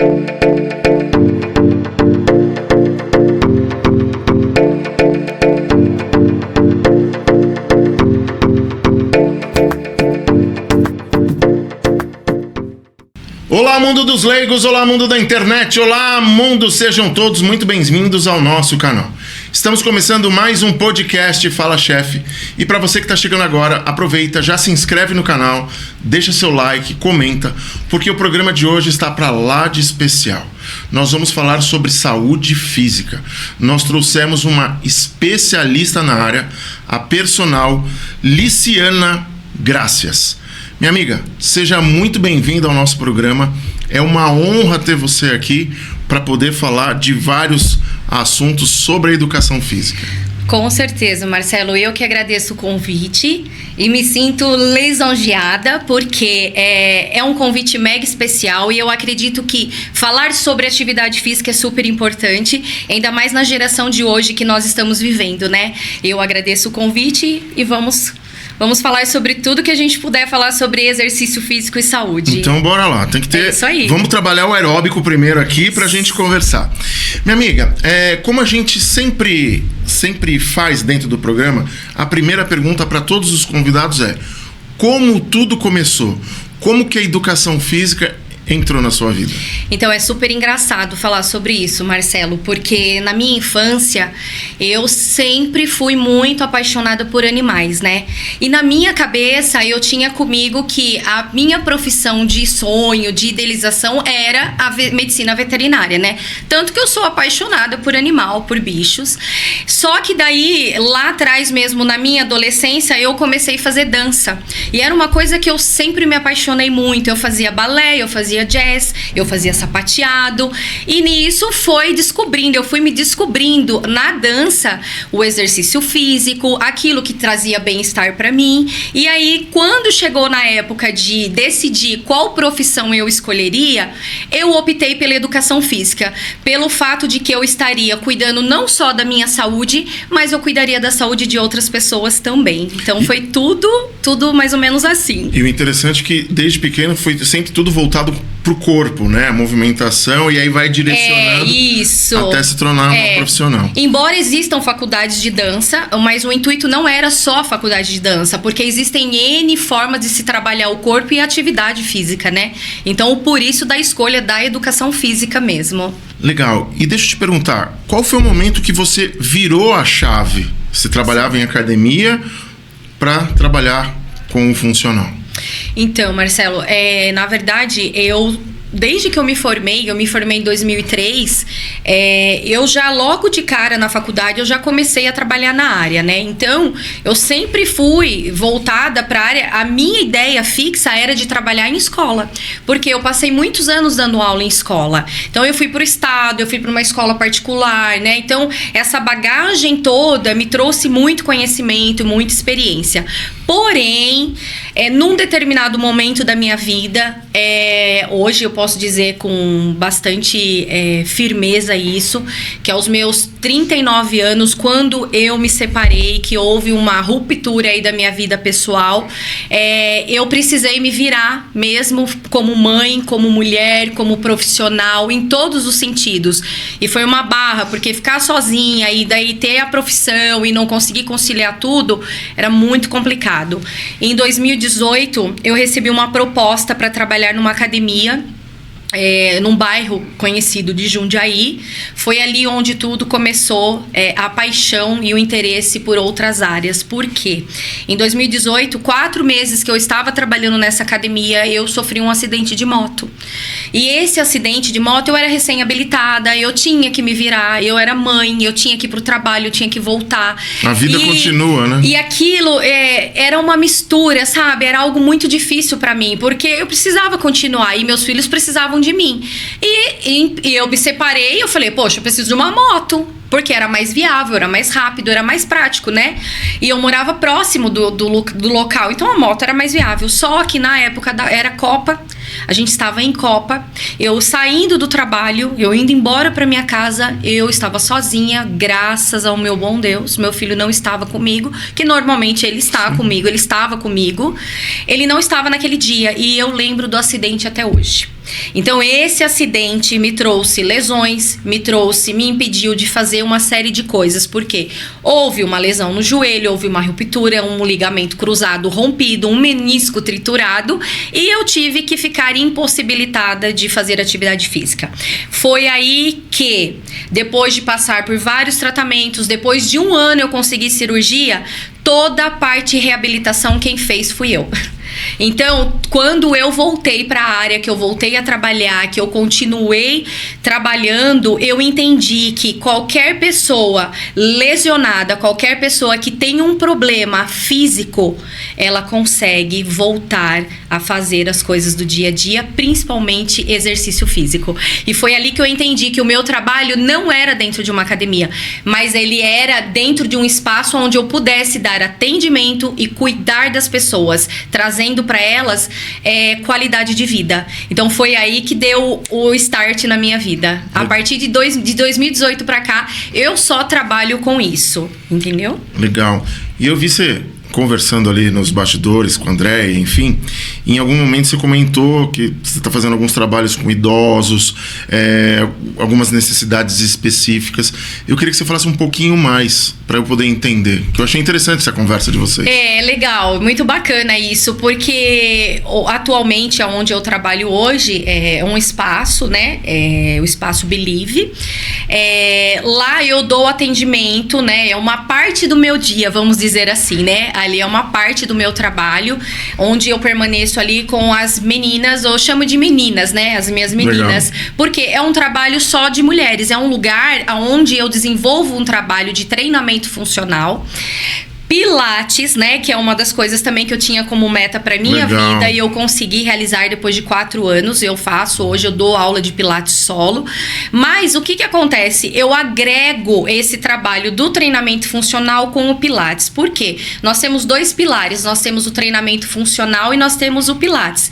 Olá, mundo dos leigos, olá, mundo da internet, olá, mundo, sejam todos muito bem-vindos ao nosso canal. Estamos começando mais um podcast Fala Chefe, e para você que está chegando agora, aproveita, já se inscreve no canal, deixa seu like, comenta, porque o programa de hoje está para lá de especial. Nós vamos falar sobre saúde física. Nós trouxemos uma especialista na área, a personal Liciana Gracias. Minha amiga, seja muito bem-vinda ao nosso programa. É uma honra ter você aqui para poder falar de vários assuntos sobre a educação física. Com certeza, Marcelo. Eu que agradeço o convite e me sinto lisonjeada porque é um convite mega especial e eu acredito que falar sobre atividade física é super importante, ainda mais na geração de hoje que nós estamos vivendo, né? Eu agradeço o convite e vamos falar sobre tudo que a gente puder falar sobre exercício físico e saúde. Então, bora lá. Tem que ter... É isso aí. Vamos trabalhar o aeróbico primeiro aqui pra gente conversar. Minha amiga, como a gente sempre faz dentro do programa, a primeira pergunta para todos os convidados é: como tudo começou? Como que a educação física entrou na sua vida? Então, é super engraçado falar sobre isso, Marcelo, porque na minha infância eu sempre fui muito apaixonada por animais, né? E na minha cabeça eu tinha comigo que a minha profissão de sonho, de idealização era a medicina veterinária, né? Tanto que eu sou apaixonada por animal, por bichos. Só que daí, lá atrás mesmo, na minha adolescência, eu comecei a fazer dança. E era uma coisa que eu sempre me apaixonei muito. Eu fazia balé, eu fazia jazz, eu fazia sapateado, e nisso eu fui me descobrindo na dança o exercício físico, aquilo que trazia bem-estar para mim. E aí, quando chegou na época de decidir qual profissão eu escolheria, eu optei pela educação física, pelo fato de que eu estaria cuidando não só da minha saúde, mas eu cuidaria da saúde de outras pessoas também. Então foi tudo mais ou menos assim. E o interessante é que desde pequeno foi sempre tudo voltado pro corpo, né? A movimentação, e aí vai direcionando isso. Até se tornar uma profissional. Embora existam faculdades de dança, mas o intuito não era só a faculdade de dança, porque existem N formas de se trabalhar o corpo e a atividade física, né? Então, por isso da escolha da educação física mesmo. Legal. E deixa eu te perguntar, qual foi o momento que você virou a chave? Você trabalhava em academia para trabalhar com o funcional? Então, Marcelo, na verdade, desde que eu me formei em 2003, eu já logo de cara na faculdade, eu já comecei a trabalhar na área, né? Então, eu sempre fui voltada para a área. A minha ideia fixa era de trabalhar em escola, porque eu passei muitos anos dando aula em escola. Então, eu fui para o estado, eu fui para uma escola particular, né? Então, essa bagagem toda me trouxe muito conhecimento, muita experiência. Porém, num determinado momento da minha vida, hoje eu posso dizer com bastante firmeza isso, que aos meus 39 anos, quando eu me separei, que houve uma ruptura aí da minha vida pessoal, eu precisei me virar mesmo como mãe, como mulher, como profissional, em todos os sentidos. E foi uma barra, porque ficar sozinha e daí ter a profissão e não conseguir conciliar tudo, era muito complicado. Em 2018, eu recebi uma proposta para trabalhar numa academia, num bairro conhecido de Jundiaí. Foi ali onde tudo começou, a paixão e o interesse por outras áreas. Por quê? Em 2018, 4 meses que eu estava trabalhando nessa academia, eu sofri um acidente de moto. E esse acidente de moto, eu era recém-habilitada, eu tinha que me virar, eu era mãe, eu tinha que ir pro trabalho, eu tinha que voltar. A vida continua, né? E aquilo era uma mistura, sabe? Era algo muito difícil para mim, porque eu precisava continuar e meus filhos precisavam de mim. E eu me separei, eu falei, poxa, eu preciso de uma moto, porque era mais viável, era mais rápido, era mais prático, né? E eu morava próximo do local, então a moto era mais viável. Só que na época era Copa A gente estava em Copa, eu saindo do trabalho, eu indo embora para minha casa, eu estava sozinha, graças ao meu bom Deus. Meu filho não estava comigo, que normalmente ele está comigo, ele estava comigo. Ele não estava naquele dia e eu lembro do acidente até hoje. Então esse acidente me trouxe lesões, me impediu de fazer uma série de coisas, porque houve uma lesão no joelho, houve uma ruptura, um ligamento cruzado rompido, um menisco triturado, e eu tive que ficar impossibilitada de fazer atividade física. Foi aí que, depois de passar por vários tratamentos, depois de 1 ano eu consegui cirurgia, toda a parte de reabilitação quem fez fui eu. Então, quando eu voltei para a área, que eu voltei a trabalhar, que eu continuei trabalhando, eu entendi que qualquer pessoa lesionada, qualquer pessoa que tem um problema físico, ela consegue voltar a fazer as coisas do dia a dia, principalmente exercício físico. E foi ali que eu entendi que o meu trabalho não era dentro de uma academia, mas ele era dentro de um espaço onde eu pudesse dar atendimento e cuidar das pessoas, trazendo para elas qualidade de vida. Então foi aí que deu o start na minha vida. A partir de 2018 para cá, eu só trabalho com isso, entendeu? Legal. E eu vi você conversando ali nos bastidores com o André, enfim, em algum momento você comentou que você está fazendo alguns trabalhos com idosos, algumas necessidades específicas. Eu queria que você falasse um pouquinho mais para eu poder entender, que eu achei interessante essa conversa de vocês. Legal, muito bacana isso, porque atualmente onde eu trabalho hoje é um espaço, né, o espaço Believe. Lá eu dou atendimento, né, é uma parte do meu dia, vamos dizer assim, né. Ali é uma parte do meu trabalho, onde eu permaneço ali com as meninas, eu chamo de meninas, né? As minhas meninas. Legal. Porque é um trabalho só de mulheres. É um lugar onde eu desenvolvo um trabalho de treinamento funcional. Pilates, né, que é uma das coisas também que eu tinha como meta para minha Legal. vida e eu consegui realizar depois de 4 anos. Eu faço, hoje eu dou aula de Pilates solo. Mas o que acontece? Eu agrego esse trabalho do treinamento funcional com o Pilates. Por quê? Nós temos 2 pilares, nós temos o treinamento funcional e nós temos o Pilates.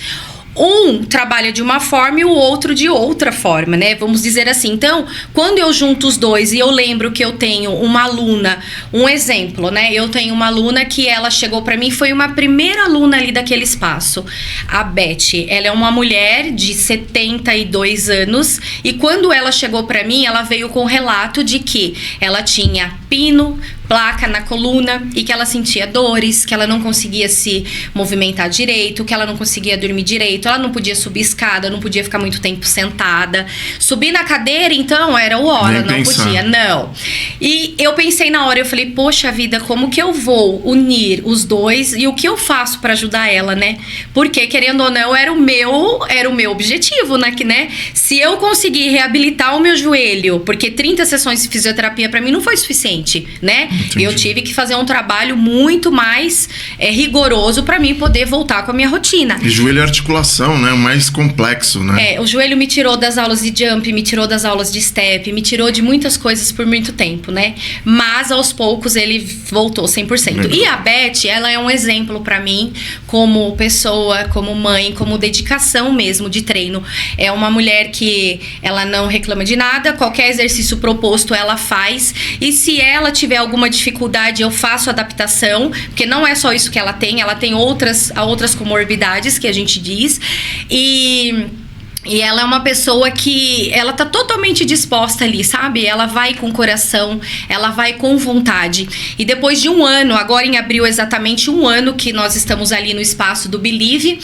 Um trabalha de uma forma e o outro de outra forma, né? Vamos dizer assim. Então, quando eu junto os dois e eu lembro que eu tenho uma aluna, um exemplo, né? Eu tenho uma aluna que ela chegou pra mim, foi uma primeira aluna ali daquele espaço. A Beth, ela é uma mulher de 72 anos e quando ela chegou pra mim, ela veio com o relato de que ela tinha pino, placa na coluna e que ela sentia dores, que ela não conseguia se movimentar direito, que ela não conseguia dormir direito, ela não podia subir escada, não podia ficar muito tempo sentada. Subir na cadeira, então, era o hora, não podia, não. E eu pensei na hora, eu falei, poxa vida, como que eu vou unir os dois e o que eu faço pra ajudar ela, né? Porque, querendo ou não, era o meu objetivo, né? Se eu conseguir reabilitar o meu joelho, porque 30 sessões de fisioterapia pra mim não foi suficiente, né? Entendi. Eu tive que fazer um trabalho muito mais rigoroso para mim poder voltar com a minha rotina. E joelho é articulação, né? O mais complexo, né? O joelho me tirou das aulas de jump, me tirou das aulas de step, me tirou de muitas coisas por muito tempo, né? Mas aos poucos ele voltou 100%. Legal. E a Beth, ela é um exemplo para mim como pessoa, como mãe, como dedicação mesmo de treino. É uma mulher que ela não reclama de nada, qualquer exercício proposto ela faz. E se ela tiver alguma dificuldade, eu faço adaptação, porque não é só isso que ela tem outras comorbidades que a gente diz. E ela é uma pessoa que ela tá totalmente disposta ali, sabe? Ela vai com coração, ela vai com vontade. E depois de 1 ano, agora em abril exatamente 1 ano que nós estamos ali no espaço do Believe,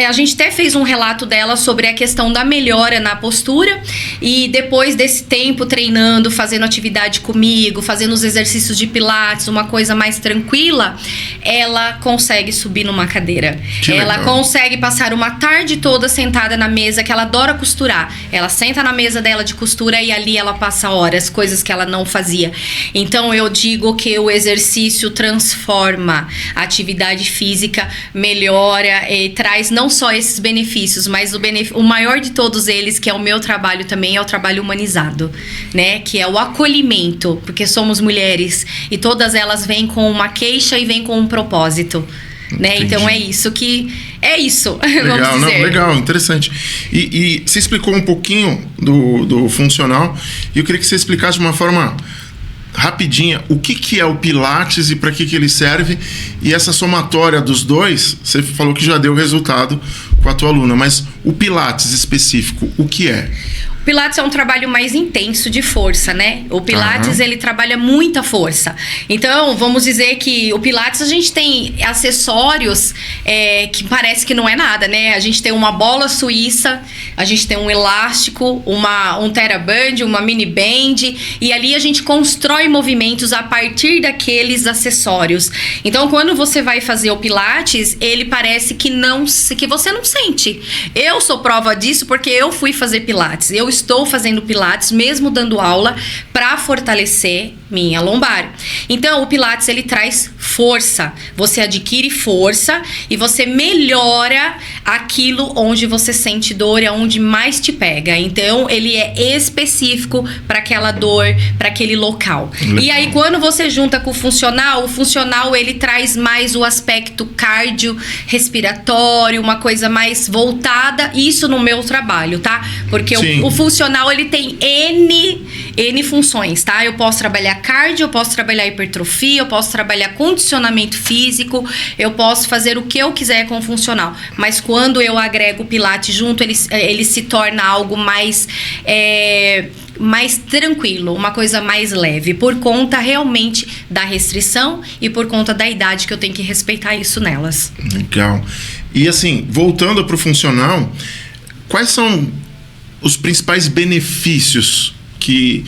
a gente até fez um relato dela sobre a questão da melhora na postura. E depois desse tempo treinando, fazendo atividade comigo, fazendo os exercícios de Pilates, uma coisa mais tranquila, ela consegue subir numa cadeira. Ela consegue passar uma tarde toda sentada na mesa, que ela adora costurar. Ela senta na mesa dela de costura e ali ela passa horas, coisas que ela não fazia. Então eu digo que o exercício transforma, a atividade física melhora e traz não só esses benefícios, mas o maior de todos eles, que é o meu trabalho também, é o trabalho humanizado, né? Que é o acolhimento, porque somos mulheres e todas elas vêm com uma queixa e vêm com um propósito, né? Então é isso, Legal, vamos dizer. Não, legal, interessante. E você explicou um pouquinho do funcional, e eu queria que você explicasse de uma forma rapidinha o que é o Pilates e para que ele serve, e essa somatória dos dois, você falou que já deu resultado com a tua aluna, mas o Pilates específico, o que é? O Pilates é um trabalho mais intenso de força, né? O Pilates, ele trabalha muita força. Então, vamos dizer que o Pilates, a gente tem acessórios que parece que não é nada, né? A gente tem uma bola suíça, a gente tem um elástico, um TheraBand, uma mini band, e ali a gente constrói movimentos a partir daqueles acessórios. Então, quando você vai fazer o Pilates, ele parece que você não sente. Eu sou prova disso porque eu fui fazer Pilates. Eu estou fazendo Pilates, mesmo dando aula, para fortalecer minha lombar. Então, o Pilates, ele traz força. Você adquire força e você melhora aquilo onde você sente dor, é onde mais te pega. Então, ele é específico para aquela dor, para aquele local. Legal. E aí, quando você junta com o funcional, ele traz mais o aspecto cardio-respiratório, uma coisa mais voltada, isso no meu trabalho, tá? Porque o funcional, ele tem N funções, tá? Eu posso trabalhar cardio, eu posso trabalhar hipertrofia, eu posso trabalhar condicionamento físico, eu posso fazer o que eu quiser com o funcional. Mas quando eu agrego o Pilates junto, ele se torna algo mais tranquilo, uma coisa mais leve, por conta realmente da restrição e por conta da idade que eu tenho que respeitar isso nelas. Legal. E assim, voltando para o funcional, quais são os principais benefícios que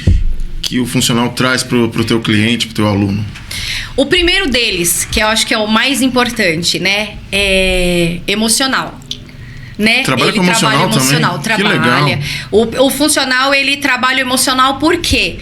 o funcional traz para o teu cliente, para o teu aluno? O primeiro deles, que eu acho que é o mais importante, né, é emocional. Né? Trabalha com emocional também? Que legal. O funcional, ele trabalha o emocional porque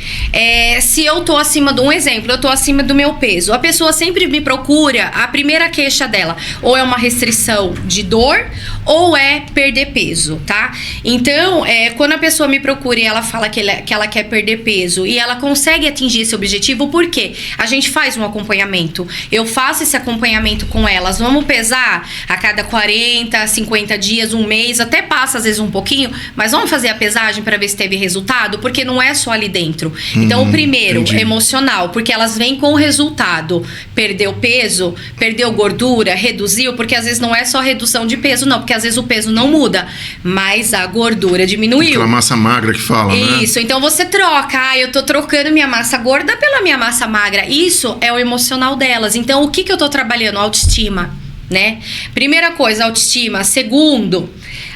se eu tô acima de um exemplo, eu tô acima do meu peso, a pessoa sempre me procura, a primeira queixa dela ou é uma restrição de dor ou é perder peso, tá? Então, quando a pessoa me procura e ela fala que ela quer perder peso e ela consegue atingir esse objetivo, por quê? A gente faz um acompanhamento, eu faço esse acompanhamento com elas, vamos pesar a cada 40, 50 dias, um mês, até passa às vezes um pouquinho, mas vamos fazer a pesagem para ver se teve resultado, porque não é só ali dentro. Então, o primeiro, emocional, porque elas vêm com o resultado. Perdeu peso, perdeu gordura, reduziu, porque às vezes não é só redução de peso, não, porque às vezes o peso não muda, mas a gordura diminuiu. Aquela massa magra que fala, né? Isso, então você troca, eu tô trocando minha massa gorda pela minha massa magra. Isso é o emocional delas. Então, o que eu tô trabalhando? Autoestima. Né? Primeira coisa, autoestima. Segundo,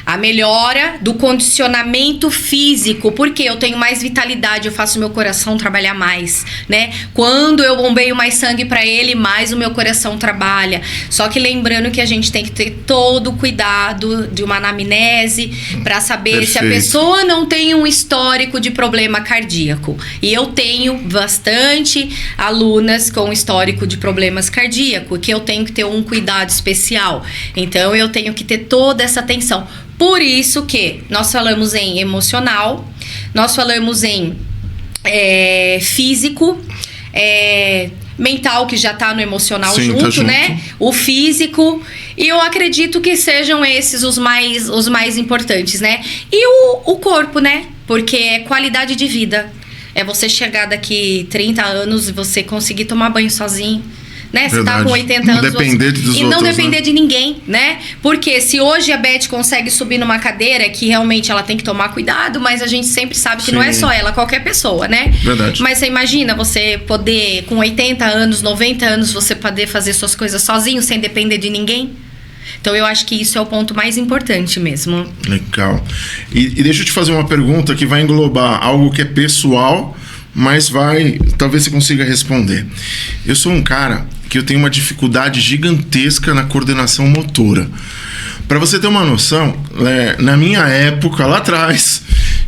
a melhora do condicionamento físico, porque eu tenho mais vitalidade, eu faço meu coração trabalhar mais, né? Quando eu bombeio mais sangue para ele, mais o meu coração trabalha. Só que lembrando que a gente tem que ter todo o cuidado de uma anamnese para saber se a pessoa não tem um histórico de problema cardíaco. E eu tenho bastante alunas com histórico de problemas cardíacos, que eu tenho que ter um cuidado especial. Então, eu tenho que ter toda essa atenção. Por isso que nós falamos em emocional, nós falamos em físico, mental, que já tá no emocional. Sim, junto, tá junto, né? O físico. E eu acredito que sejam esses os mais importantes, né? E o corpo, né? Porque é qualidade de vida. É você chegar daqui 30 anos e você conseguir tomar banho sozinho. Né? Você tá com 80 anos não depender de ninguém, né? Porque se hoje a Beth consegue subir numa cadeira, que realmente ela tem que tomar cuidado, mas a gente sempre sabe que não é só ela, qualquer pessoa, né? Verdade. Mas você imagina você poder, com 80 anos, 90 anos, você poder fazer suas coisas sozinho, sem depender de ninguém? Então eu acho que isso é o ponto mais importante mesmo. Legal. E deixa eu te fazer uma pergunta que vai englobar algo que é pessoal, mas talvez você consiga responder. Eu sou um cara que eu tenho uma dificuldade gigantesca na coordenação motora. Para você ter uma noção, na minha época, lá atrás,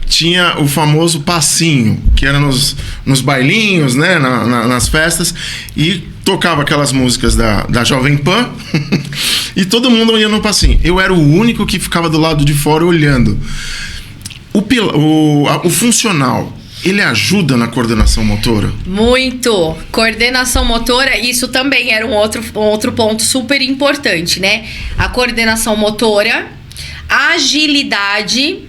tinha o famoso passinho, que era nos bailinhos, né, nas festas, e tocava aquelas músicas da Jovem Pan, e todo mundo ia no passinho. Eu era o único que ficava do lado de fora olhando. O funcional, ele ajuda na coordenação motora? Muito. Coordenação motora, isso também era um outro ponto super importante, né? A coordenação motora, agilidade,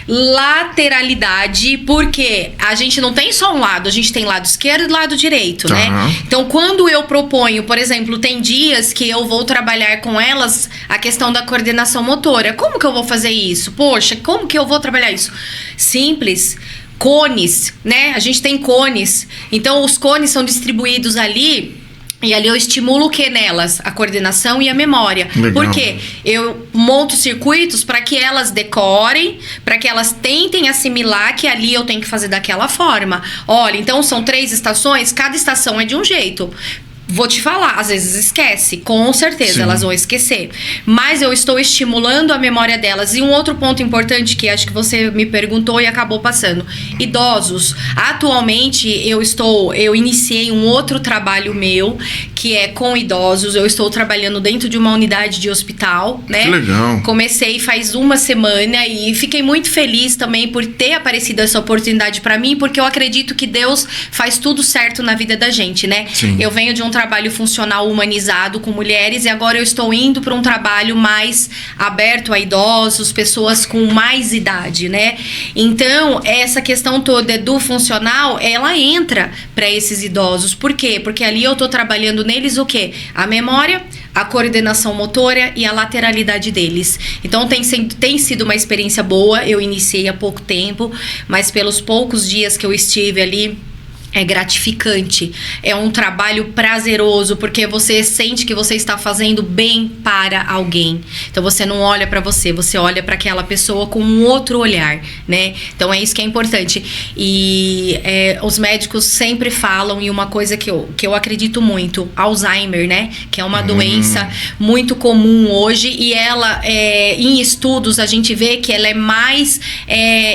lateralidade, porque a gente não tem só um lado, a gente tem lado esquerdo e lado direito, né? Então, quando eu proponho, por exemplo, tem dias que eu vou trabalhar com elas a questão da coordenação motora. Como que eu vou fazer isso? Poxa, como que eu vou trabalhar isso? Simples. Cones, né? A gente tem cones. Então, os cones são distribuídos ali. E ali eu estimulo o que nelas? A coordenação e a memória. Legal. Porque eu monto circuitos para que elas decorem, para que elas tentem assimilar que ali eu tenho que fazer daquela forma. Olha, então são 3 estações, cada estação é de um jeito. Vou te falar, às vezes esquece, com certeza. Sim. Elas vão esquecer. Mas eu estou estimulando a memória delas. E um outro ponto importante que acho que você me perguntou e acabou passando. Idosos. Atualmente eu iniciei um outro trabalho meu, que é com idosos. Eu estou trabalhando dentro de uma unidade de hospital, né? Que legal. Comecei faz uma semana e fiquei muito feliz também por ter aparecido essa oportunidade para mim, porque eu acredito que Deus faz tudo certo na vida da gente, né? Sim. Eu venho de um trabalho funcional humanizado com mulheres e agora eu estou indo para um trabalho mais aberto a idosos, pessoas com mais idade, né? Então, essa questão toda do funcional, ela entra para esses idosos. Por quê? Porque ali eu tô trabalhando neles o quê? A memória, a coordenação motora e a lateralidade deles. Então, tem sido uma experiência boa. Eu iniciei há pouco tempo, mas pelos poucos dias que eu estive ali, é gratificante, é um trabalho prazeroso, porque você sente que você está fazendo bem para alguém. Então você não olha para você olha para aquela pessoa com um outro olhar, né? Então é isso que é importante. E os médicos sempre falam, e uma coisa que eu acredito muito, Alzheimer, né? Que é uma doença muito comum hoje, e ela, em estudos, a gente vê que ela é mais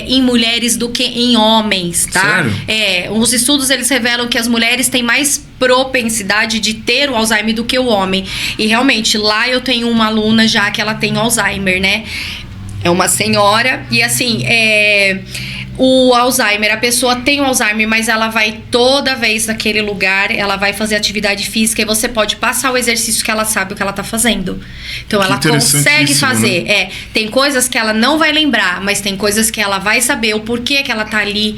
em mulheres do que em homens, tá? Sério? Os estudos eles revelam que as mulheres têm mais propensidade de ter o Alzheimer do que o homem. E realmente, lá eu tenho uma aluna já que ela tem Alzheimer, né? É uma senhora e assim, o Alzheimer, a pessoa tem o Alzheimer, mas ela vai toda vez naquele lugar, ela vai fazer atividade física e você pode passar o exercício que ela sabe o que ela tá fazendo. Então ela consegue fazer. Né? Tem coisas que ela não vai lembrar, mas tem coisas que ela vai saber o porquê que ela tá ali,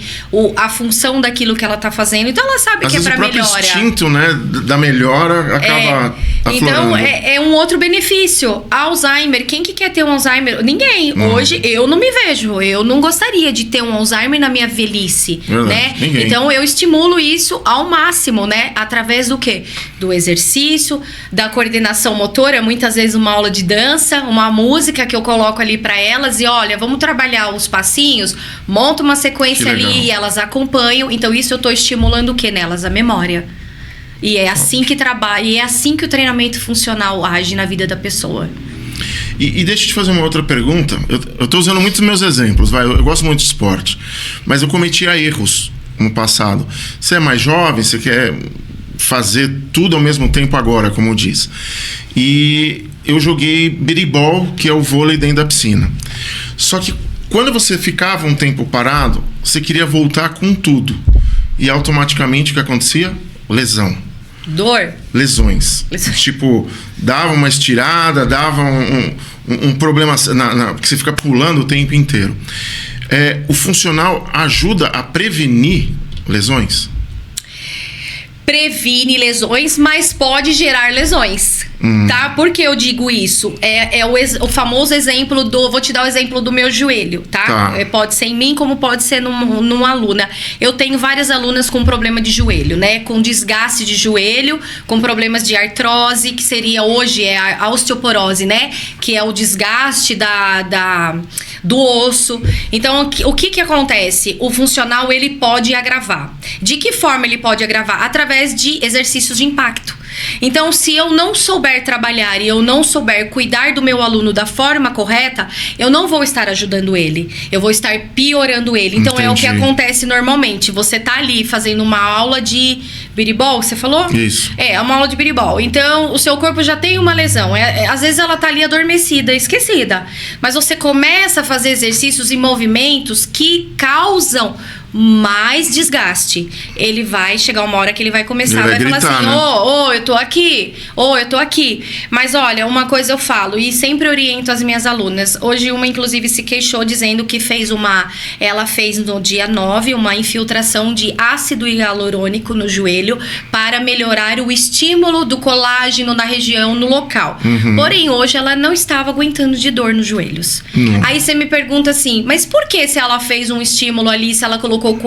a função daquilo que ela tá fazendo. Então ela sabe que é pra melhora. O instinto, né, da melhora acaba aflorando. Então é um outro benefício. Alzheimer, quem que quer ter um Alzheimer? Ninguém. Hoje eu não me vejo, eu não gostaria de ter um Alzheimer na minha velhice, né? Ninguém. Então eu estimulo isso ao máximo, né? Através do quê? Do exercício, da coordenação motora, muitas vezes uma aula de dança, uma música que eu coloco ali para elas e olha, vamos trabalhar os passinhos, monta uma sequência ali e elas acompanham. Então isso eu tô estimulando o quê nelas? A memória. E é assim que trabalha, e é assim que o treinamento funcional age na vida da pessoa. E deixa eu te fazer uma outra pergunta. Eu tô usando muitos meus exemplos, eu gosto muito de esporte, mas eu cometia erros no passado. Você é mais jovem, você quer fazer tudo ao mesmo tempo agora, como diz. E eu joguei biribol, que é o vôlei dentro da piscina. Só que quando você ficava um tempo parado, você queria voltar com tudo. E automaticamente o que acontecia? Lesão. Dor. Lesões. Tipo, dava uma estirada, dava um problema porque você fica pulando o tempo inteiro. O funcional ajuda a prevenir lesões? Previne lesões, mas pode gerar lesões, tá? Por que eu digo isso? O famoso exemplo vou te dar o exemplo do meu joelho, tá? Pode ser em mim, como pode ser numa aluna. Eu tenho várias alunas com problema de joelho, né? Com desgaste de joelho, com problemas de artrose, que seria hoje a osteoporose, né? Que é o desgaste do osso. Então, o que acontece? O funcional, ele pode agravar. De que forma ele pode agravar? Através de exercícios de impacto. Então, se eu não souber trabalhar e eu não souber cuidar do meu aluno da forma correta, eu não vou estar ajudando ele. Eu vou estar piorando ele. Então, é o que acontece normalmente. Você tá ali fazendo uma aula de biribol, você falou? Isso. É uma aula de biribol. Então, o seu corpo já tem uma lesão. Às vezes ela tá ali adormecida, esquecida. Mas você começa a fazer exercícios e movimentos que causam mais desgaste. Ele vai chegar uma hora que ele vai começar, vai gritar, falar assim, eu tô aqui, eu tô aqui. Mas olha, uma coisa eu falo e sempre oriento as minhas alunas. Hoje uma inclusive se queixou dizendo que ela fez no dia 9 uma infiltração de ácido hialurônico no joelho para melhorar o estímulo do colágeno na região, no local. Porém, hoje ela não estava aguentando de dor nos joelhos. Aí você me pergunta assim, mas por que se ela fez um estímulo ali, se ela colocou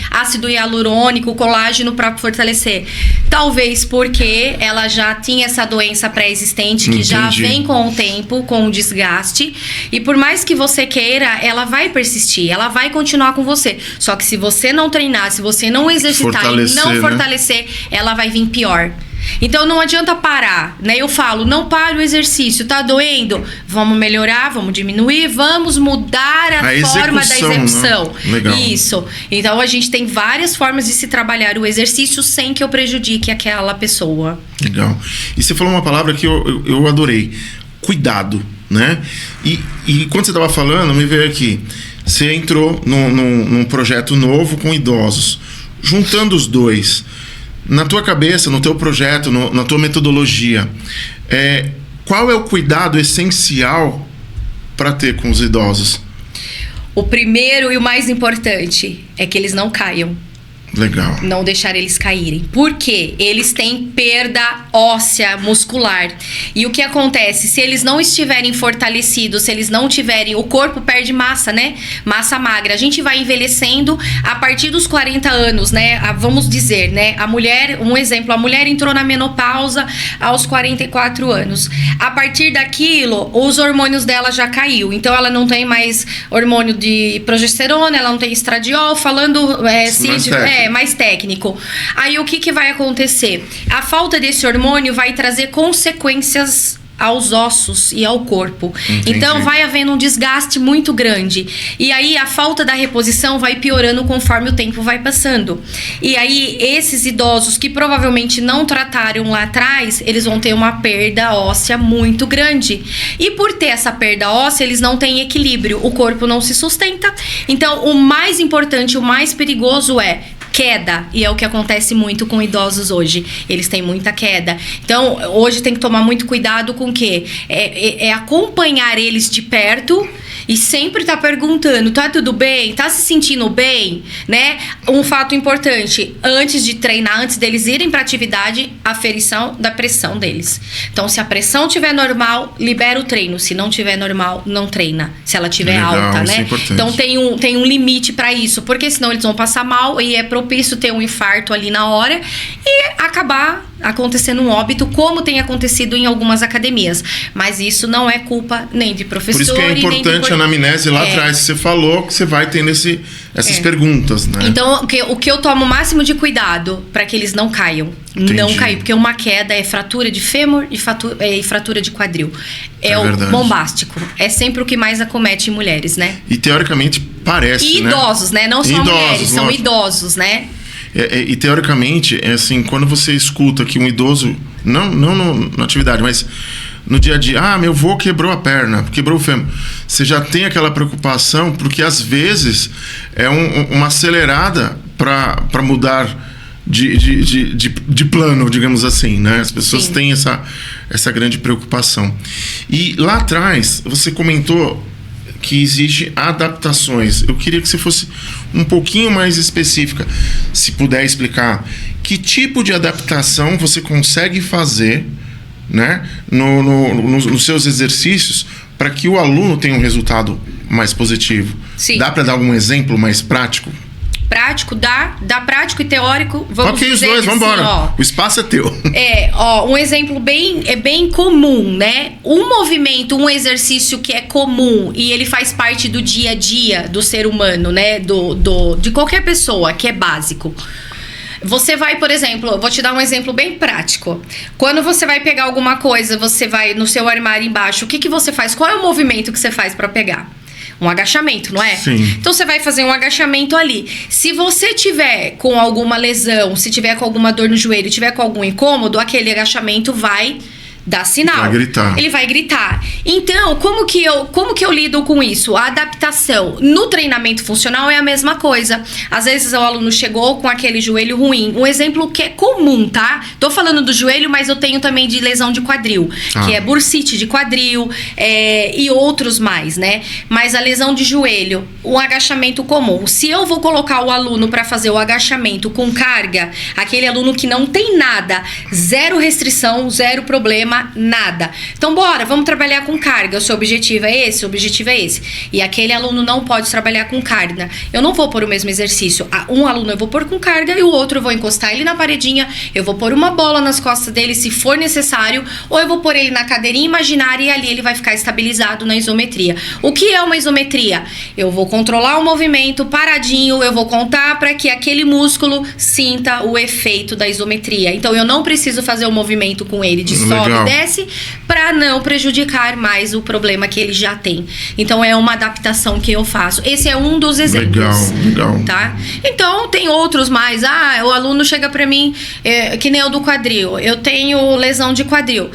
ácido hialurônico, colágeno para fortalecer? Talvez porque ela já tinha essa doença pré-existente que já vem com o tempo, com o desgaste. E por mais que você queira, ela vai persistir, ela vai continuar com você. Só que se você não treinar, se você não exercitar e não fortalecer, ela vai vir pior. Então não adianta parar, né? Eu falo, não pare o exercício, tá doendo? Vamos melhorar, vamos diminuir, vamos mudar a forma da execução. Legal. Isso. Então a gente tem várias formas de se trabalhar o exercício sem que eu prejudique aquela pessoa. Legal. E você falou uma palavra que eu adorei. Cuidado, né? E quando você estava falando, me veio aqui. Você entrou num projeto novo com idosos. Juntando os dois, na tua cabeça, no teu projeto, na tua metodologia, qual é o cuidado essencial para ter com os idosos? O primeiro e o mais importante é que eles não caiam. Legal. Não deixar eles caírem. Por quê? Eles têm perda óssea, muscular. E o que acontece? Se eles não estiverem fortalecidos, se eles não tiverem... O corpo perde massa, né? Massa magra. A gente vai envelhecendo a partir dos 40 anos, né? Vamos dizer, né? A mulher, um exemplo, a mulher entrou na menopausa aos 44 anos. A partir daquilo, os hormônios dela já caiu. Então, ela não tem mais hormônio de progesterona, ela não tem estradiol, falando... mais técnico. Aí o que vai acontecer? A falta desse hormônio vai trazer consequências aos ossos e ao corpo. Entendi. Então vai havendo um desgaste muito grande. E aí a falta da reposição vai piorando conforme o tempo vai passando. E aí esses idosos que provavelmente não trataram lá atrás, eles vão ter uma perda óssea muito grande. E por ter essa perda óssea, eles não têm equilíbrio. O corpo não se sustenta. Então o mais importante, o mais perigoso é queda, e é o que acontece muito com idosos hoje. Eles têm muita queda. Então, hoje tem que tomar muito cuidado com o quê? É acompanhar eles de perto e sempre tá perguntando, tá tudo bem? Tá se sentindo bem? Né? Um fato importante, antes de treinar, antes deles irem pra atividade, aferição da pressão deles. Então, se a pressão tiver normal, libera o treino. Se não tiver normal, não treina. Se ela tiver alta, né? Então, tem um limite pra isso, porque senão eles vão passar mal e é propício ter um infarto ali na hora e acabar acontecendo um óbito, como tem acontecido em algumas academias. Mas isso não é culpa nem de professor. Por isso que é importante a anamnese lá atrás. Você falou que você vai tendo essas perguntas, né? Então, o que eu tomo o máximo de cuidado para que eles não caiam. Entendi. Não cair, porque uma queda é fratura de fêmur e fratura de quadril. É o bombástico. É sempre o que mais acomete mulheres, né? E teoricamente parece, e idosos, né? Não só mulheres, são idosos, né? E teoricamente, assim, quando você escuta que um idoso, não na atividade, mas no dia a dia, meu avô quebrou a perna, quebrou o fêmur, você já tem aquela preocupação, porque às vezes é uma acelerada para mudar de plano, digamos assim, né? As pessoas têm essa grande preocupação. E lá atrás, você comentou que existe adaptações. Eu queria que você fosse um pouquinho mais específica, se puder explicar que tipo de adaptação você consegue fazer, né, nos seus exercícios para que o aluno tenha um resultado mais positivo. Sim. Dá para dar algum exemplo mais prático? Prático, dá prático e teórico. Vamos ok, os dois, vamos embora. O espaço é teu. Um exemplo bem comum, né? Um movimento, um exercício que é comum e ele faz parte do dia a dia do ser humano, né? De qualquer pessoa, que é básico. Você vai, por exemplo, vou te dar um exemplo bem prático. Quando você vai pegar alguma coisa, você vai no seu armário embaixo, o que você faz? Qual é o movimento que você faz para pegar? Um agachamento, não é? Sim. Então você vai fazer um agachamento ali. Se você tiver com alguma lesão, se tiver com alguma dor no joelho, tiver com algum incômodo, aquele agachamento vai Dá sinal. Vai gritar. Ele vai gritar. Então, como que eu lido com isso? A adaptação no treinamento funcional é a mesma coisa. Às vezes o aluno chegou com aquele joelho ruim. Um exemplo que é comum, tá? Tô falando do joelho, mas eu tenho também de lesão de quadril, que é bursite de quadril, e outros mais, né? Mas a lesão de joelho, o agachamento comum. Se eu vou colocar o aluno para fazer o agachamento com carga, aquele aluno que não tem nada, zero restrição, zero problema, nada. Então, bora, vamos trabalhar com carga. O seu objetivo é esse, o objetivo é esse. E aquele aluno não pode trabalhar com carga. Eu não vou pôr o mesmo exercício. Um aluno eu vou pôr com carga e o outro eu vou encostar ele na paredinha, eu vou pôr uma bola nas costas dele se for necessário, ou eu vou pôr ele na cadeirinha imaginária e ali ele vai ficar estabilizado na isometria. O que é uma isometria? Eu vou controlar o movimento paradinho, eu vou contar para que aquele músculo sinta o efeito da isometria. Então, eu não preciso fazer o movimento com ele de sobe desce para não prejudicar mais o problema que ele já tem. Então é uma adaptação que eu faço. Esse é um dos exemplos. Legal. Tá? Então tem outros mais. O aluno chega para mim, que nem o do quadril. Eu tenho lesão de quadril.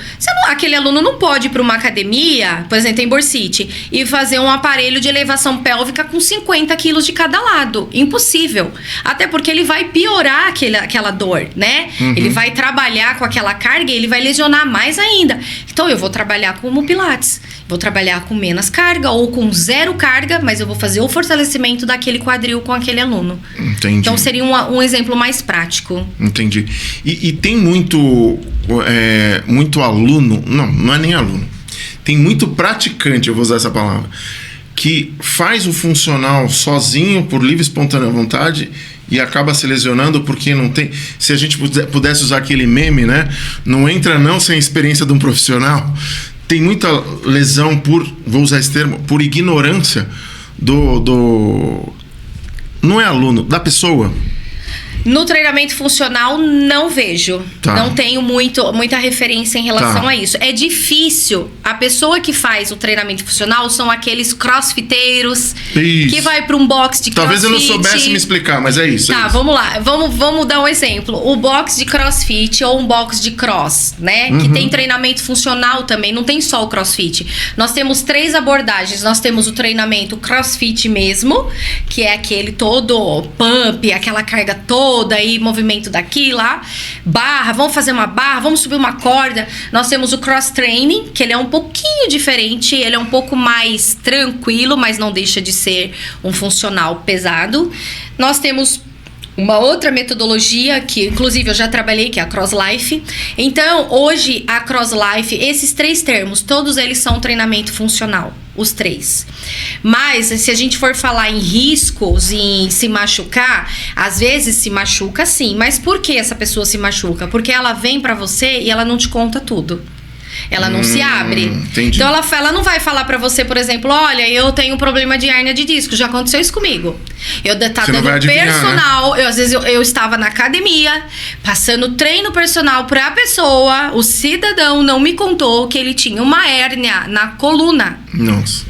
Aquele aluno não pode ir para uma academia, por exemplo, tem bursite, e fazer um aparelho de elevação pélvica com 50 quilos de cada lado. Impossível. Até porque ele vai piorar aquela dor, né? Ele vai trabalhar com aquela carga e ele vai lesionar mais ainda. Então eu vou trabalhar como pilates, vou trabalhar com menos carga ou com zero carga, mas eu vou fazer o fortalecimento daquele quadril com aquele aluno. Entendi. Então seria um exemplo mais prático. Entendi. E tem muito aluno, não é nem aluno, tem muito praticante, eu vou usar essa palavra, que faz o funcional sozinho, por livre e espontânea vontade, e acaba se lesionando porque não tem... Se a gente pudesse usar aquele meme, né? Não entra não sem a experiência de um profissional. Tem muita lesão vou usar esse termo, por ignorância não é aluno, da pessoa. No treinamento funcional, não vejo. Tá. Não tenho muita referência em relação a isso. É difícil. A pessoa que faz o treinamento funcional são aqueles crossfiteiros que vai para um box de crossfit. Talvez eu não soubesse me explicar, mas é isso. Tá, vamos lá. Vamos dar um exemplo. O box de crossfit ou um box de cross, né? Que tem treinamento funcional também. Não tem só o crossfit. Nós temos 3 abordagens. Nós temos o treinamento crossfit mesmo, que é aquele todo pump, aquela carga toda, aí movimento daqui, lá, barra, vamos fazer uma barra, vamos subir uma corda. Nós temos o cross training, que ele é um pouquinho diferente, ele é um pouco mais tranquilo, mas não deixa de ser um funcional pesado. Nós temos uma outra metodologia que, inclusive, eu já trabalhei, que é a Cross Life. Então, hoje, a Cross Life, esses 3 termos, todos eles são treinamento funcional. Os 3. Mas, se a gente for falar em riscos, em se machucar, às vezes se machuca sim. Mas por que essa pessoa se machuca? Porque ela vem pra você e ela não te conta tudo. Ela não se abre. Entendi. Então ela não vai falar pra você, por exemplo, olha, eu tenho um problema de hérnia de disco. Já aconteceu isso comigo. Eu dando personal, né? Às vezes eu estava na academia, passando treino personal pra pessoa, o cidadão não me contou que ele tinha uma hérnia na coluna. Nossa.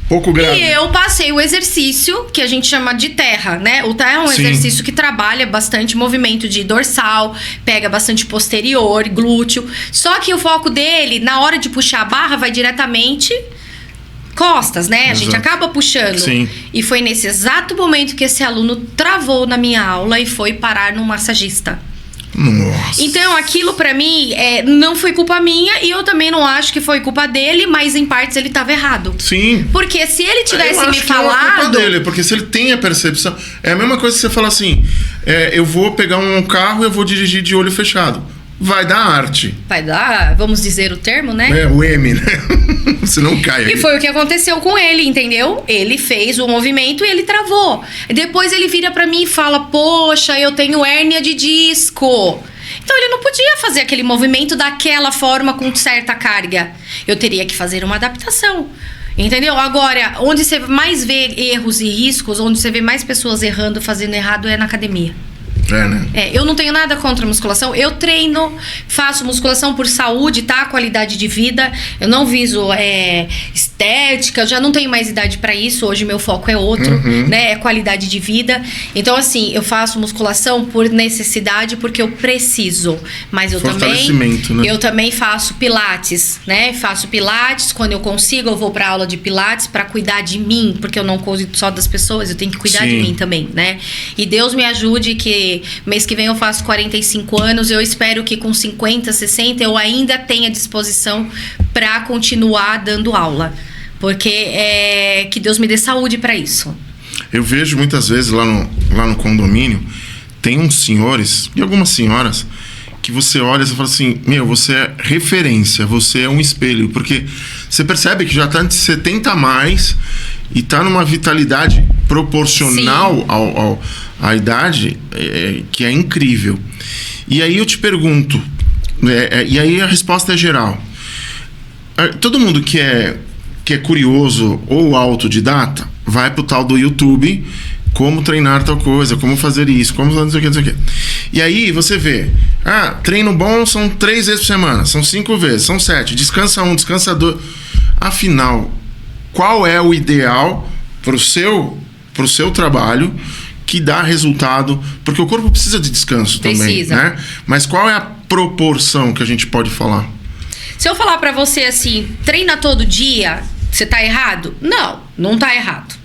Pouco grave. E eu passei o exercício que a gente chama de terra, né? O terra é um exercício que trabalha bastante movimento de dorsal, pega bastante posterior, glúteo. Só que o foco dele, na hora de puxar a barra, vai diretamente costas, né? A gente acaba puxando. Sim. E foi nesse exato momento que esse aluno travou na minha aula e foi parar num massagista. Nossa. Então, aquilo pra mim não foi culpa minha e eu também não acho que foi culpa dele, mas em partes ele tava errado. Sim. Porque se ele tivesse me falado... É a culpa dele, porque se ele tem a percepção... É a mesma coisa que você fala assim, eu vou pegar um carro e eu vou dirigir de olho fechado. Vai dar arte. Vai dar, vamos dizer o termo, né? O M, né? Você não cai aí. E foi o que aconteceu com ele, entendeu? Ele fez o movimento e ele travou. Depois ele vira pra mim e fala, poxa, eu tenho hérnia de disco. Então ele não podia fazer aquele movimento daquela forma com certa carga. Eu teria que fazer uma adaptação. Entendeu? Agora, onde você mais vê erros e riscos, onde você vê mais pessoas errando, fazendo errado, é na academia. Né? Eu não tenho nada contra a musculação. Eu treino, faço musculação por saúde, tá? Qualidade de vida. Eu não viso estética, eu já não tenho mais idade pra isso. Hoje meu foco é outro, né? É qualidade de vida. Então, assim, eu faço musculação por necessidade, porque eu preciso. Mas eu também faço pilates, né? Faço pilates, quando eu consigo, eu vou pra aula de pilates pra cuidar de mim, porque eu não cuido só das pessoas, eu tenho que cuidar de mim também, né? E Deus me ajude que mês que vem eu faço 45 anos, eu espero que com 50, 60 eu ainda tenha disposição para continuar dando aula, porque que Deus me dê saúde para isso. Eu vejo muitas vezes lá no condomínio, tem uns senhores e algumas senhoras que você olha e você fala assim, você é referência, você é um espelho, porque você percebe que já tá de 70 a mais e tá numa vitalidade proporcional à idade que é incrível. E aí eu te pergunto, e aí a resposta é geral. Todo mundo que é curioso ou autodidata vai pro tal do YouTube, como treinar tal coisa, como fazer isso, como fazer não sei o que. E aí você vê, treino bom são 3 vezes por semana, são 5 vezes, são 7, descansa 1, descansa 2. Afinal, qual é o ideal pro seu trabalho que dá resultado? Porque o corpo precisa de descanso também, né? Mas qual é a proporção que a gente pode falar? Se eu falar pra você assim, treina todo dia, você tá errado? Não tá errado.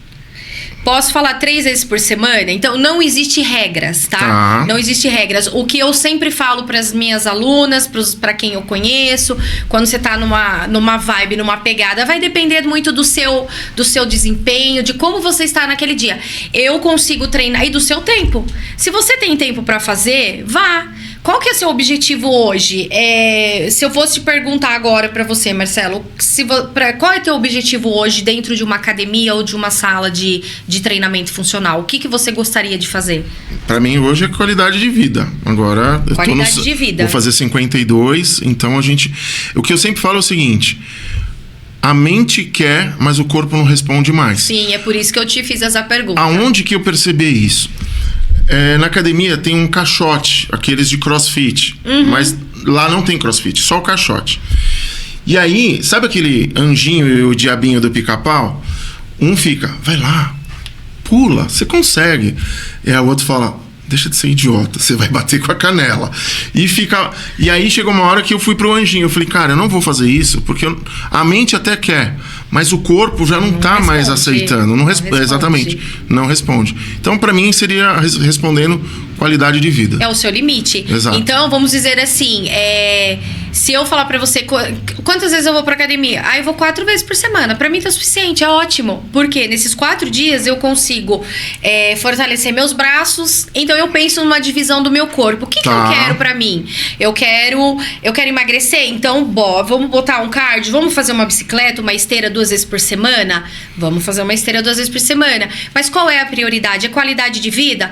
Posso falar 3 vezes por semana? Então, não existe regras, tá? Não existe regras. O que eu sempre falo para as minhas alunas, para quem eu conheço, quando você tá numa vibe, numa pegada, vai depender muito do seu desempenho, de como você está naquele dia. Eu consigo treinar, e do seu tempo. Se você tem tempo para fazer, vá. Qual que é o seu objetivo hoje? Se eu fosse te perguntar agora pra você, Marcelo, qual é o teu objetivo hoje dentro de uma academia ou de uma sala de treinamento funcional? O que você gostaria de fazer? Pra mim hoje é qualidade de vida. Agora qualidade de vida. Vou fazer 52, então o que eu sempre falo é o seguinte: a mente quer, mas o corpo não responde mais. Sim, é por isso que eu te fiz essa pergunta. Aonde que eu percebi isso? Na academia tem um caixote, aqueles de crossfit, mas lá não tem crossfit, só o caixote. E aí, sabe aquele anjinho e o diabinho do pica-pau? Um fica, vai lá, pula, você consegue. E o outro fala, deixa de ser idiota, você vai bater com a canela. E aí chegou uma hora que eu fui pro anjinho, eu falei, cara, eu não vou fazer isso, porque a mente até quer, mas o corpo já não tá mais aceitando. Não responde. Exatamente, não responde. Então, pra mim, seria respondendo qualidade de vida. É o seu limite. Exato. Então, vamos dizer assim, se eu falar pra você, quantas vezes eu vou pra academia? Eu vou 4 vezes por semana. Pra mim tá suficiente, é ótimo. Porque nesses 4 dias eu consigo fortalecer meus braços. Então, eu penso numa divisão do meu corpo. O que eu quero pra mim? Eu quero emagrecer. Então, vamos botar um cardio, vamos fazer uma bicicleta, uma esteira 2 vezes por semana? Vamos fazer uma esteira 2 vezes por semana. Mas qual é a prioridade? É qualidade de vida?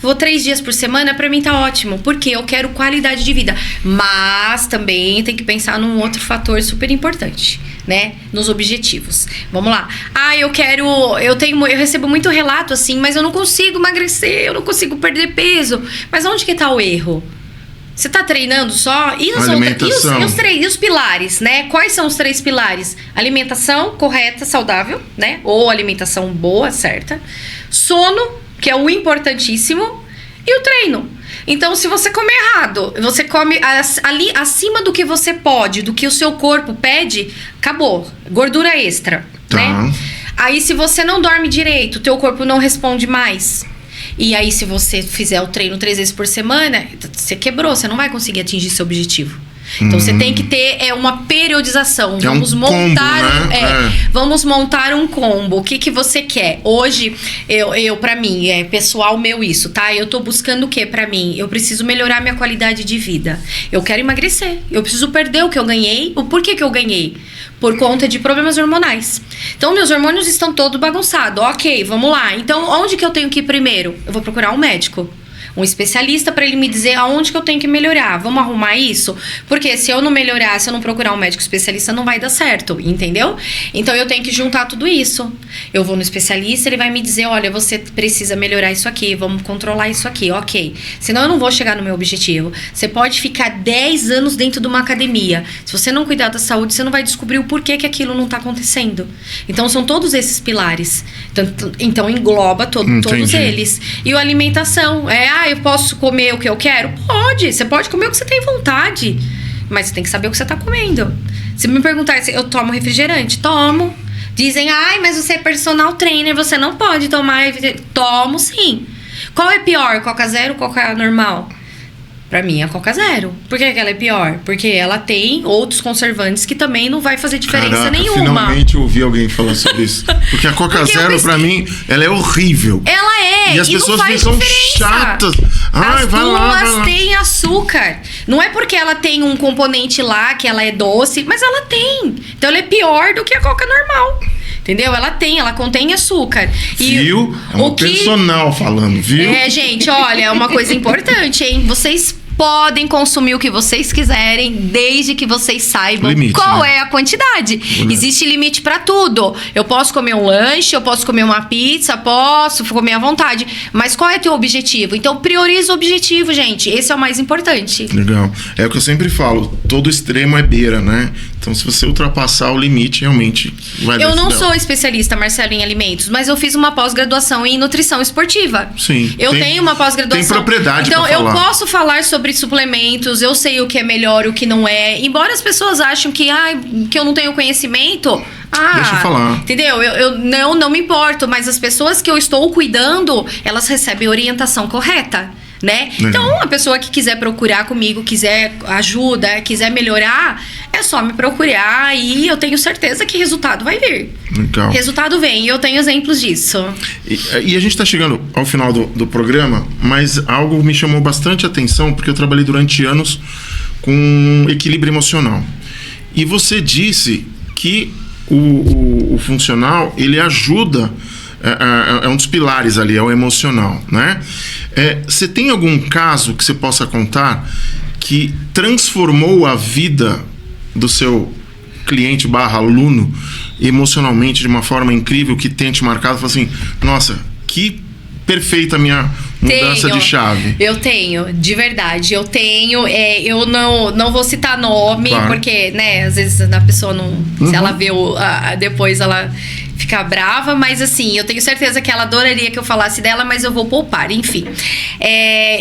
Vou 3 dias por semana, pra mim tá ótimo, porque eu quero qualidade de vida. Mas também tem que pensar num outro fator super importante, né? Nos objetivos. Vamos lá. Eu recebo muito relato assim, mas eu não consigo emagrecer, eu não consigo perder peso. Mas onde que tá o erro? Você tá treinando só? E os pilares, né? Quais são os 3 pilares? Alimentação correta, saudável, né? Ou alimentação boa, certa. Sono, que é o importantíssimo, e o treino. Então, se você comer errado, você come ali acima do que você pode, do que o seu corpo pede, acabou. Gordura extra, né? Aí, se você não dorme direito, o teu corpo não responde mais. E aí, se você fizer o treino 3 vezes por semana, você quebrou, você não vai conseguir atingir seu objetivo. Então você tem que ter uma periodização. Vamos montar, né? Vamos montar um combo. O que você quer? Hoje, pra mim, pessoal meu isso, tá? Eu tô buscando o que pra mim? Eu preciso melhorar minha qualidade de vida. Eu quero emagrecer. Eu preciso perder o que eu ganhei. Por que eu ganhei? Por conta de problemas hormonais. Então, meus hormônios estão todos bagunçados. Ok, vamos lá. Então, onde que eu tenho que ir primeiro? Eu vou procurar um médico. Um especialista para ele me dizer aonde que eu tenho que melhorar. Vamos arrumar isso? Porque se eu não melhorar, se eu não procurar um médico especialista, não vai dar certo, entendeu? Então eu tenho que juntar tudo isso. Eu vou no especialista, ele vai me dizer, olha, você precisa melhorar isso aqui, vamos controlar isso aqui, ok. Senão eu não vou chegar no meu objetivo. Você pode ficar 10 anos dentro de uma academia. Se você não cuidar da saúde, você não vai descobrir o porquê que aquilo não está acontecendo. Então são todos esses pilares. Então engloba todos eles. E a alimentação, eu posso comer o que eu quero? Pode, você pode comer o que você tem vontade. Mas você tem que saber o que você está comendo. Se me perguntar se eu tomo refrigerante, tomo. Dizem, mas você é personal trainer, você não pode tomar refrigerante. Tomo sim. Qual é pior, Coca Zero ou Coca normal? Pra mim, a Coca Zero. Por que ela é pior? Porque ela tem outros conservantes que também não vai fazer diferença nenhuma. Finalmente eu ouvi alguém falar sobre isso. Porque a Coca Zero, pra mim, ela é horrível. Ela é. E as pessoas ficam chatas. As duas têm açúcar. Não é porque ela tem um componente lá que ela é doce, mas ela tem. Então ela é pior do que a Coca normal. Entendeu? Ela contém açúcar. Viu? É uma personal falando, viu? Gente, olha, é uma coisa importante, hein? Vocês podem consumir o que vocês quiserem, desde que vocês saibam qual é a quantidade. Existe limite pra tudo. Eu posso comer um lanche, eu posso comer uma pizza, posso comer à vontade. Mas qual é o teu objetivo? Então, prioriza o objetivo, gente. Esse é o mais importante. Legal. É o que eu sempre falo. Todo extremo é beira, né? Então, se você ultrapassar o limite, realmente vai dar. Eu não sou especialista, Marcelo, em alimentos, mas eu fiz uma pós-graduação em nutrição esportiva. Sim. Eu tenho uma pós-graduação. Tem propriedade pra falar. Então, eu posso falar sobre suplementos, eu sei o que é melhor, o que não é. Embora as pessoas achem que eu não tenho conhecimento. Deixa eu falar. Entendeu? Eu não me importo, mas as pessoas que eu estou cuidando, elas recebem orientação correta. Né? Então, a pessoa que quiser procurar comigo, quiser ajuda, quiser melhorar, é só me procurar e eu tenho certeza que resultado vai vir. Legal. Resultado vem, e eu tenho exemplos disso. E a gente está chegando ao final do programa, mas algo me chamou bastante atenção, porque eu trabalhei durante anos com equilíbrio emocional. E você disse que o funcional, ele ajuda, é um dos pilares ali, é o emocional, né? Você tem algum caso que você possa contar que transformou a vida do seu cliente / aluno emocionalmente de uma forma incrível, que tenha te marcado e falou assim, nossa, que perfeita a minha mudança de chave? Eu tenho, de verdade, eu tenho. Eu não vou citar nome, claro, porque, né, às vezes a pessoa não... Se ela vê depois, ela fica brava, mas assim, eu tenho certeza que ela adoraria que eu falasse dela, mas eu vou poupar, enfim.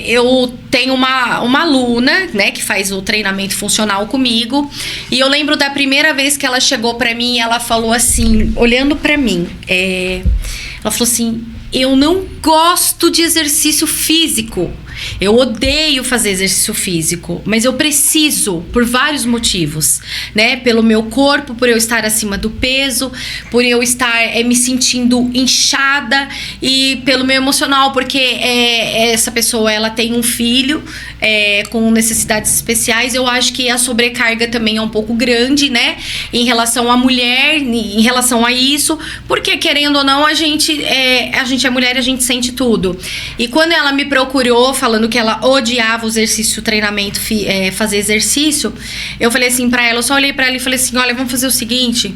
Eu tenho uma aluna, né, que faz o treinamento funcional comigo, e eu lembro da primeira vez que ela chegou pra mim e ela falou assim, olhando pra mim, ela falou assim, eu não gosto de exercício físico. Eu odeio fazer exercício físico, mas eu preciso por vários motivos, né? Pelo meu corpo, por eu estar acima do peso, por eu estar me sentindo inchada, e pelo meu emocional, porque essa pessoa, ela tem um filho com necessidades especiais. Eu acho que a sobrecarga também é um pouco grande, né? Em relação à mulher, em relação a isso, porque querendo ou não, a gente é mulher e a gente sente tudo. E quando ela me procurou falando que ela odiava o exercício, o treinamento, fazer exercício, eu falei assim pra ela, eu só olhei pra ela e falei assim, olha, vamos fazer o seguinte,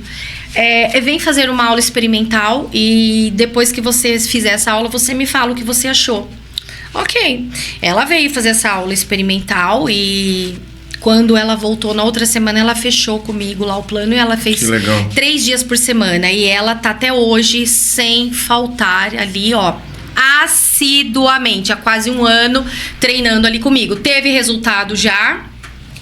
vem fazer uma aula experimental e depois que você fizer essa aula, você me fala o que você achou. Ok. Ela veio fazer essa aula experimental e quando ela voltou na outra semana, ela fechou comigo lá o plano e ela fez 3 dias por semana. E ela tá até hoje sem faltar ali, ó, assiduamente, há quase 1 ano treinando ali comigo. Teve resultado já.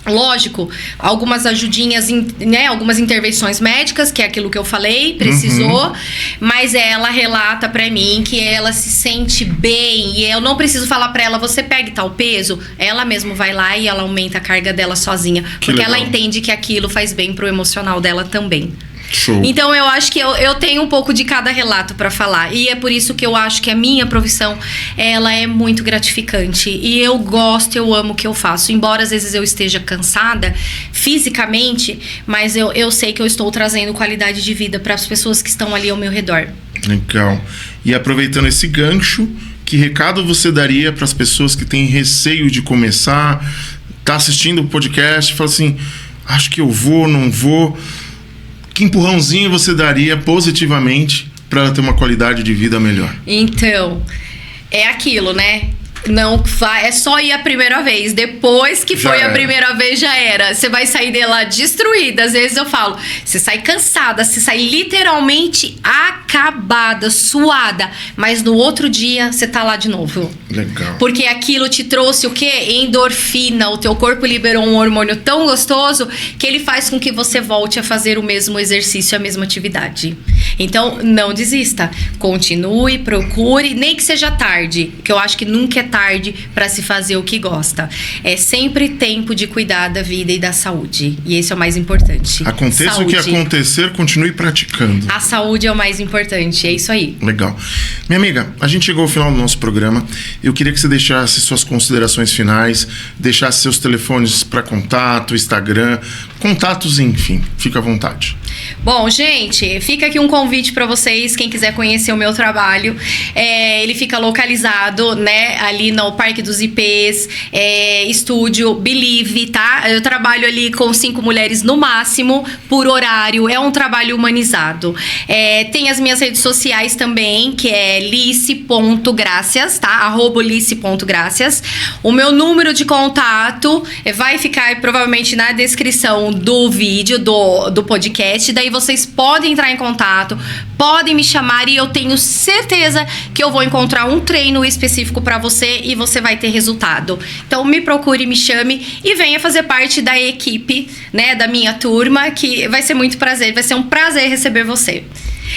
Lógico, algumas ajudinhas, né, algumas intervenções médicas, que é aquilo que eu falei, precisou, mas ela relata pra mim que ela se sente bem, e eu não preciso falar pra ela, você pega tal peso, ela mesmo vai lá e ela aumenta a carga dela sozinha, porque ela entende que aquilo faz bem pro emocional dela também. Show. Então eu acho que eu tenho um pouco de cada relato pra falar, e é por isso que eu acho que a minha profissão, ela é muito gratificante, e eu gosto, eu amo o que eu faço, embora às vezes eu esteja cansada fisicamente, mas eu sei que eu estou trazendo qualidade de vida para as pessoas que estão ali ao meu redor. Legal. E aproveitando esse gancho, que recado você daria para as pessoas que têm receio de começar, tá assistindo o podcast, fala assim, acho que eu vou, não vou. Que empurrãozinho você daria positivamente para ela ter uma qualidade de vida melhor? Então, é aquilo, né? Não vai, é só ir a primeira vez. Depois que foi a primeira vez, já era. Você vai sair de lá destruída. Às vezes eu falo, você sai cansada, você sai literalmente acabada, suada. Mas no outro dia, você tá lá de novo. Legal. Porque aquilo te trouxe o quê? Endorfina. O teu corpo liberou um hormônio tão gostoso que ele faz com que você volte a fazer o mesmo exercício, a mesma atividade. Então, não desista. Continue, procure, nem que seja tarde. Que eu acho que nunca é tarde para se fazer o que gosta. É sempre tempo de cuidar da vida e da saúde. E esse é o mais importante. Aconteça saúde. O que acontecer, continue praticando. A saúde é o mais importante. É isso aí. Legal. Minha amiga, a gente chegou ao final do nosso programa. Eu queria que você deixasse suas considerações finais, deixasse seus telefones para contato, Instagram, contatos, enfim. Fica à vontade. Bom, gente, fica aqui um convite para vocês, quem quiser conhecer o meu trabalho. Ele fica localizado, né, ali no Parque dos IPs, estúdio Believe, tá? Eu trabalho ali com 5 mulheres no máximo, por horário. É um trabalho humanizado. Tem as minhas redes sociais também, que é lice.gracias, tá? @lice.gracias. O meu número de contato vai ficar provavelmente na descrição do vídeo, do podcast. Daí vocês podem entrar em contato, podem me chamar e eu tenho certeza que eu vou encontrar um treino específico para você e você vai ter resultado. Então me procure, me chame e venha fazer parte da equipe, né, da minha turma, que vai ser muito prazer, vai ser um prazer receber você.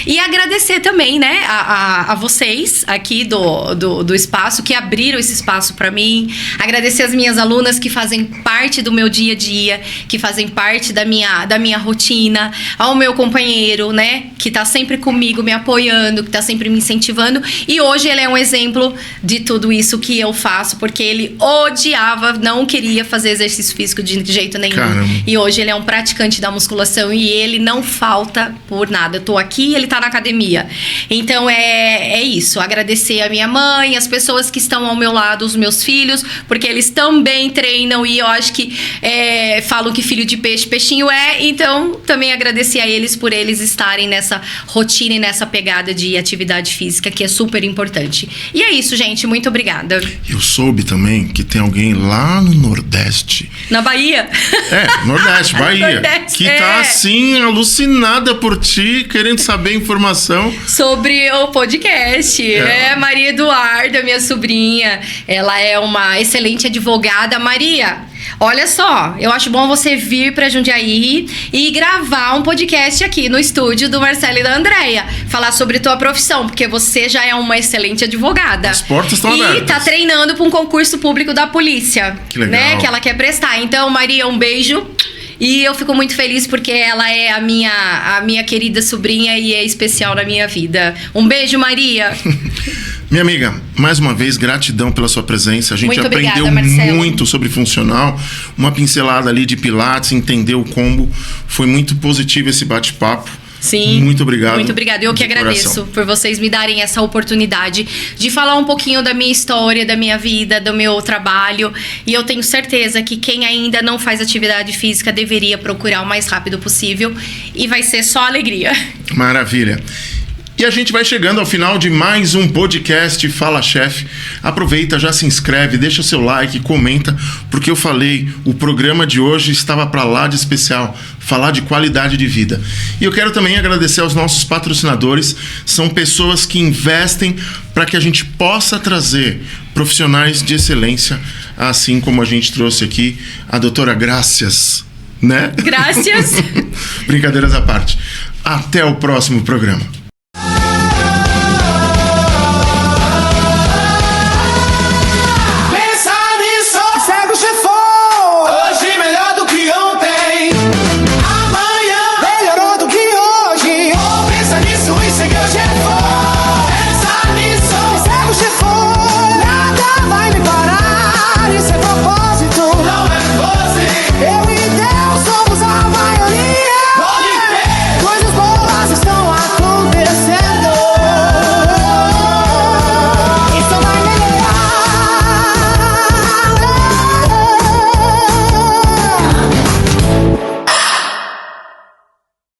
E agradecer também, né, a vocês aqui do espaço, que abriram esse espaço para mim. Agradecer as minhas alunas que fazem parte do meu dia a dia, que fazem parte da minha rotina. Ao meu companheiro, né, que tá sempre comigo, me apoiando, que tá sempre me incentivando. E hoje ele é um exemplo de tudo isso que eu faço, porque ele odiava, não queria fazer exercício físico de jeito nenhum. Caramba. E hoje ele é um praticante da musculação e ele não falta por nada. Eu tô aqui, ele tá na academia. Então é isso, agradecer a minha mãe, as pessoas que estão ao meu lado, os meus filhos, porque eles também treinam e eu acho que falam que filho de peixe, peixinho então também agradecer a eles por eles estarem nessa rotina e nessa pegada de atividade física, que é super importante. E é isso, gente, muito obrigada. Eu soube também que tem alguém lá no Nordeste. Na Bahia? Nordeste, Bahia. Nordeste, que tá assim, alucinada por ti, querendo saber informação sobre o podcast. Maria Eduarda, minha sobrinha, ela é uma excelente advogada. Maria, olha só, eu acho bom você vir pra Jundiaí e gravar um podcast aqui no estúdio do Marcelo e da Andréia, falar sobre tua profissão, porque você já é uma excelente advogada. As portas estão abertas. E tá treinando pra um concurso público da polícia. Que legal. Né, que ela quer prestar. Então, Maria, um beijo. E eu fico muito feliz porque ela é a minha querida sobrinha e é especial na minha vida. Um beijo, Maria. Minha amiga, mais uma vez, gratidão pela sua presença. A gente muito aprendeu obrigada, muito sobre funcional. Uma pincelada ali de pilates, entender o combo. Foi muito positivo esse bate-papo. Sim. Muito obrigado. Muito obrigada. Eu que agradeço por vocês me darem essa oportunidade de falar um pouquinho da minha história, da minha vida, do meu trabalho. E eu tenho certeza que quem ainda não faz atividade física deveria procurar o mais rápido possível. E vai ser só alegria. Maravilha. E a gente vai chegando ao final de mais um podcast Fala Chef. Aproveita, já se inscreve, deixa seu like, comenta, porque eu falei, o programa de hoje estava para lá de especial, falar de qualidade de vida. E eu quero também agradecer aos nossos patrocinadores, são pessoas que investem para que a gente possa trazer profissionais de excelência, assim como a gente trouxe aqui a doutora Gracias, né? Gracias. Brincadeiras à parte. Até o próximo programa. Melhorou do que hoje. Pensa nisso e segue